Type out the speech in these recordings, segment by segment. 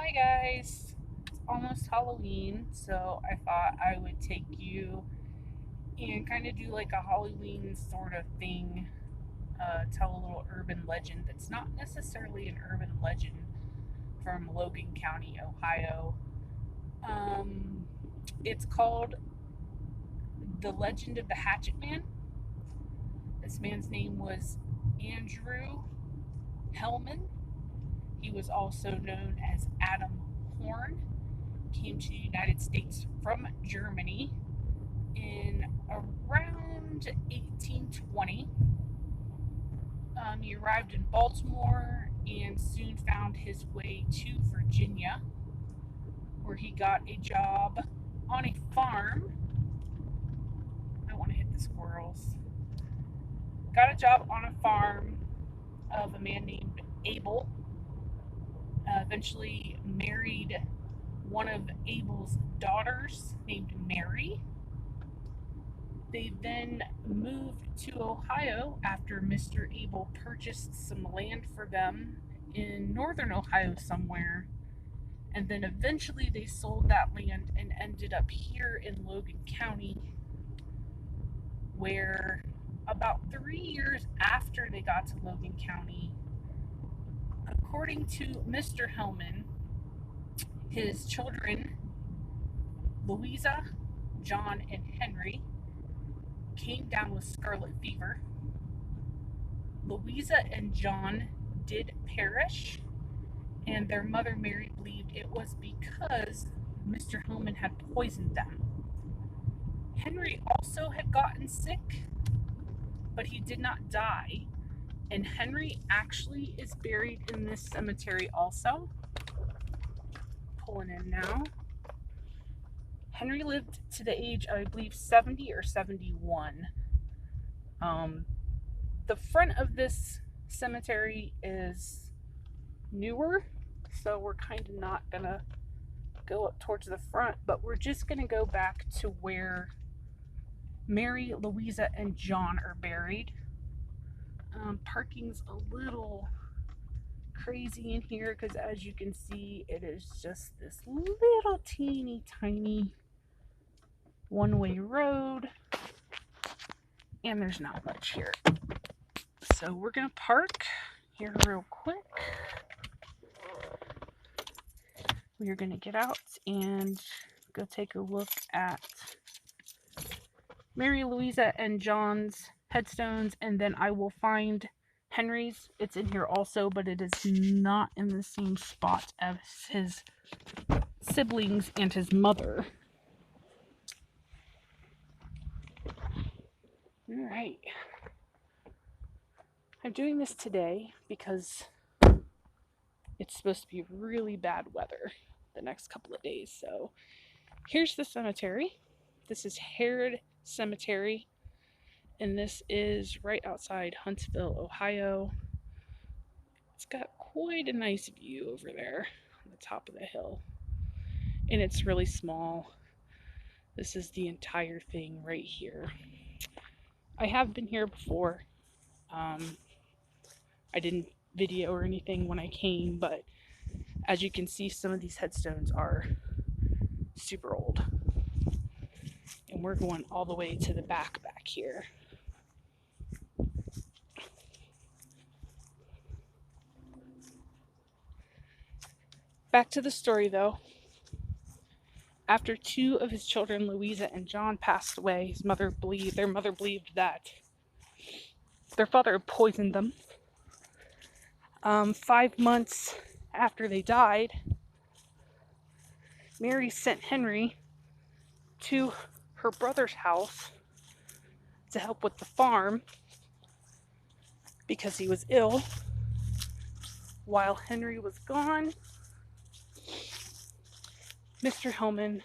Hi guys, it's almost Halloween, so I thought I would take you and kind of do like a Halloween sort of thing, tell a little urban legend that's not necessarily an urban legend from Logan County, Ohio. Um, it's called The Legend of the Hatchet Man. This man's name was Andrew Hellman. He was also known as Adam Horn. Came to the United States from Germany in around 1820. He arrived in Baltimore and soon found his way to Virginia, where he got a job on a farm. I want to hit the squirrels. Got a job on a farm of a man named Abel. Eventually married one of Abel's daughters named Mary. They then moved to Ohio after Mr. Abel purchased some land for them in northern Ohio somewhere. And then eventually they sold that land and ended up here in Logan County, where about 3 years after they got to Logan County, according to Mr. Hellman, his children, Louisa, John, and Henry, came down with scarlet fever. Louisa and John did perish, and their mother Mary believed it was because Mr. Hellman had poisoned them. Henry also had gotten sick, but he did not die, and Henry actually is buried in this cemetery also. Pulling in now. Henry lived to the age of, I believe, 70 or 71. The front of this cemetery is newer, so we're kind of not gonna go up towards the front, but we're just gonna go back to where Mary, Louisa, and John are buried. Parking's a little crazy in here because, as you can see, it is just this little teeny tiny one-way road, and there's not much here. So we're gonna park here real quick. We're gonna get out and go take a look at Mary, Louisa, and John's headstones, and then I will find Henry's. It's in here also, but it is not in the same spot as his siblings and his mother. All right. I'm doing this today because it's supposed to be really bad weather the next couple of days. So here's the cemetery. This is Harrod Cemetery, and this is right outside Huntsville, Ohio. It's got quite a nice view over there on the top of the hill, and it's really small. This is the entire thing right here. I have been here before. I didn't video or anything when I came, but as you can see, some of these headstones are super old. And we're going all the way to the back here. Back to the story though. After two of his children, Louisa and John, passed away, their mother believed that their father had poisoned them. 5 months after they died, Mary sent Henry to her brother's house to help with the farm because he was ill. While Henry was gone, Mr. Hellman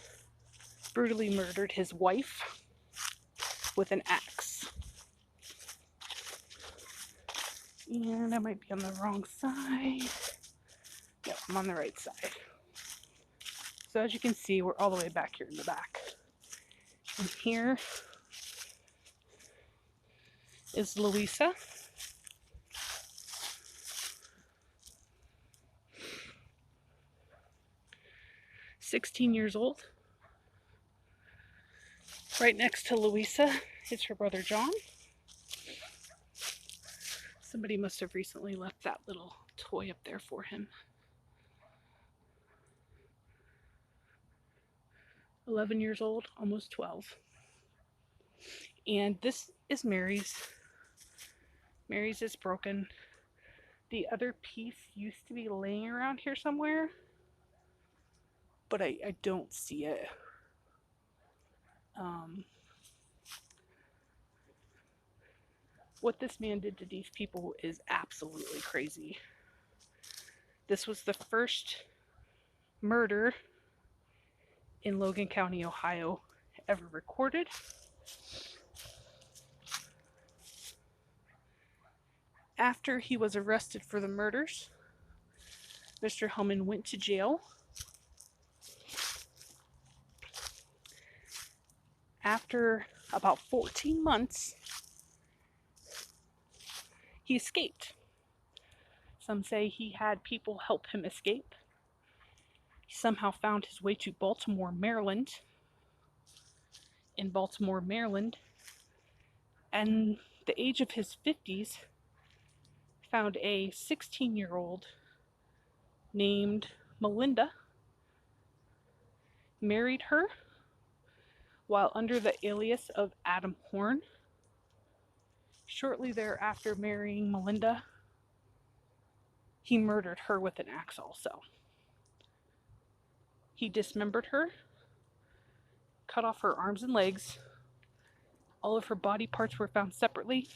brutally murdered his wife with an axe. And I might be on the wrong side. No, I'm on the right side. So as you can see, we're all the way back here in the back. And here is Louisa. 16 years old. Right next to Louisa is her brother John. Somebody must have recently left that little toy up there for him. 11 years old, almost 12. And this is Mary's. Mary's is broken. The other piece used to be laying around here somewhere, but I don't see it. What this man did to these people is absolutely crazy. This was the first murder in Logan County, Ohio, ever recorded. After he was arrested for the murders, Mr. Hellman went to jail. After about 14 months, he escaped. Some say he had people help him escape. He somehow found his way to Baltimore, Maryland. In Baltimore, Maryland, and the age of his 50s, found a 16-year-old named Melinda, married her while under the alias of Adam Horn. Shortly thereafter marrying Melinda, he murdered her with an axe also. He dismembered her, cut off her arms and legs. All of her body parts were found separately,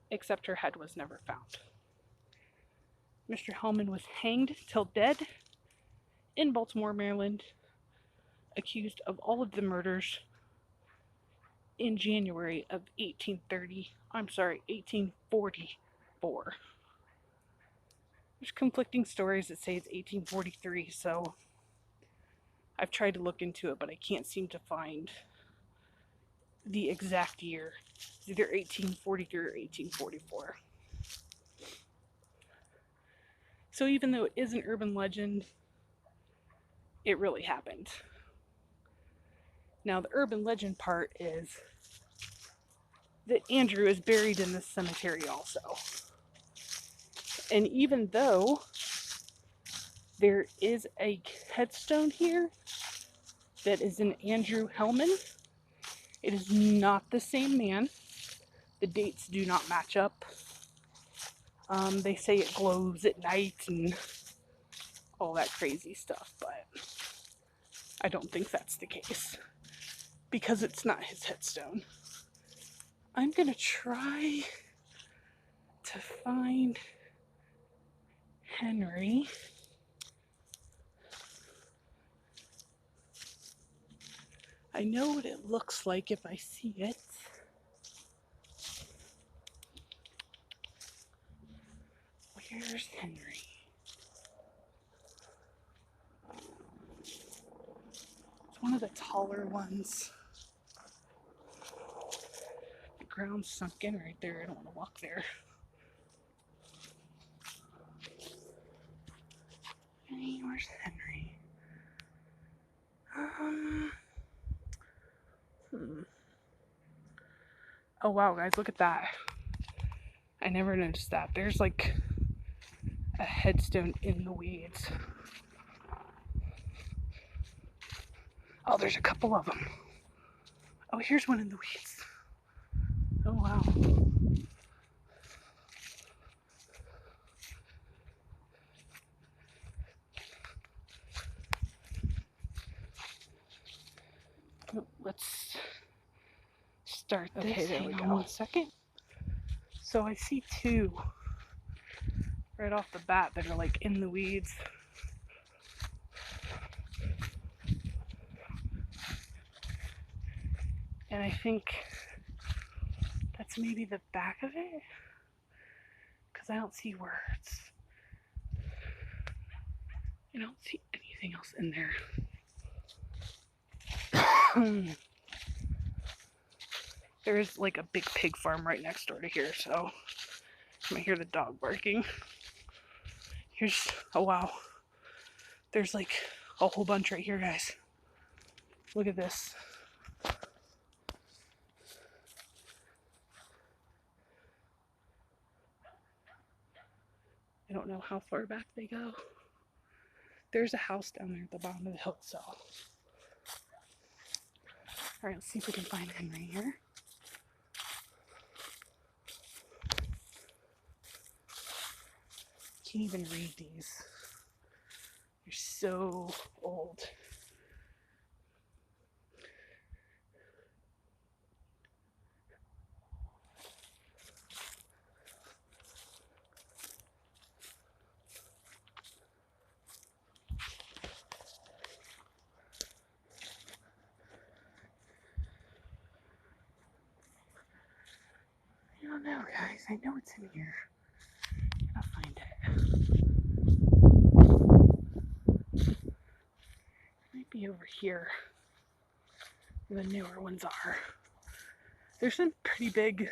except her head was never found. Mr. Hellman was hanged till dead in Baltimore, Maryland, accused of all of the murders in January of 1844. There's conflicting stories that say it's 1843, so I've tried to look into it, but I can't seem to find the exact year. It's either 1843 or 1844. So even though it is an urban legend, it really happened. Now the urban legend part is that Andrew is buried in this cemetery also. And even though there is a headstone here that is an Andrew Hellman, it is not the same man. The dates do not match up. They say it glows at night and all that crazy stuff, but I don't think that's the case because it's not his headstone. I'm gonna try to find Henry. I know what it looks like if I see it. Where's Henry? It's one of the taller ones. The ground's sunk in right there. I don't want to walk there. Hey, where's Henry? Oh wow, guys, look at that. I never noticed that. There's like a headstone in the weeds. Oh, there's a couple of them. Oh, here's one in the weeds. Oh wow. Let's start this. Okay, there we go. 1 second. So I see two right off the bat that are like in the weeds. And I think that's maybe the back of it, because I don't see words. I don't see anything else in there. There's like a big pig farm right next door to here, so you might hear the dog barking. Here's, oh wow, there's like a whole bunch right here, guys. Look at this. I don't know how far back they go. There's a house down there at the bottom of the hill, so. All right, let's see if we can find Henry here. Can't even read these. They're so old. I don't know, guys. I know it's in here. I'll find it. It might be over here where the newer ones are. There's some pretty big,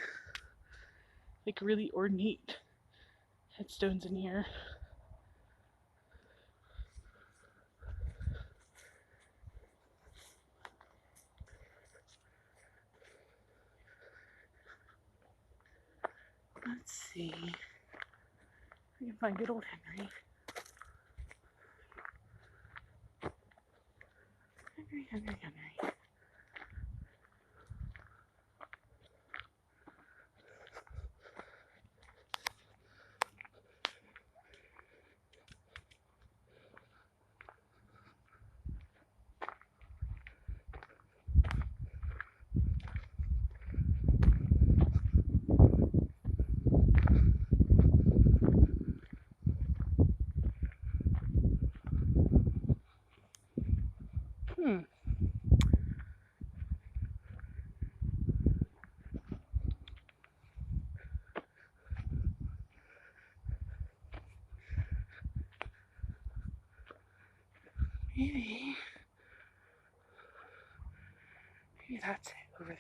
like really ornate headstones in here. Let's see if we can find good old Henry. Henry. Maybe that's it over there.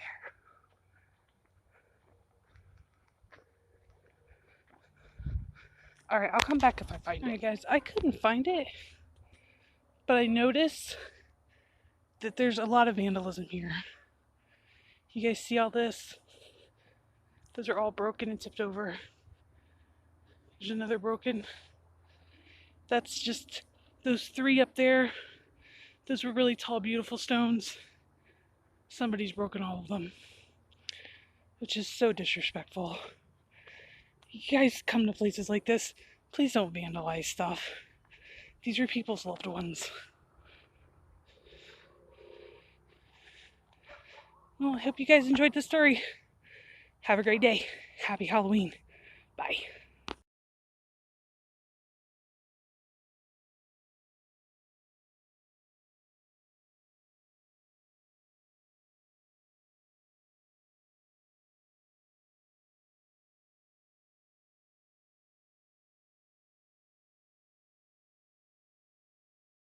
All right, I'll come back if I find it. All right, guys, I couldn't find it, but I noticed that there's a lot of vandalism here. You guys see all this? Those are all broken and tipped over. There's another broken. That's just those three up there. Those were really tall, beautiful stones. Somebody's broken all of them, which is so disrespectful. You guys come to places like this, please don't vandalize stuff. These are people's loved ones. Well, I hope you guys enjoyed the story. Have a great day. Happy Halloween. Bye.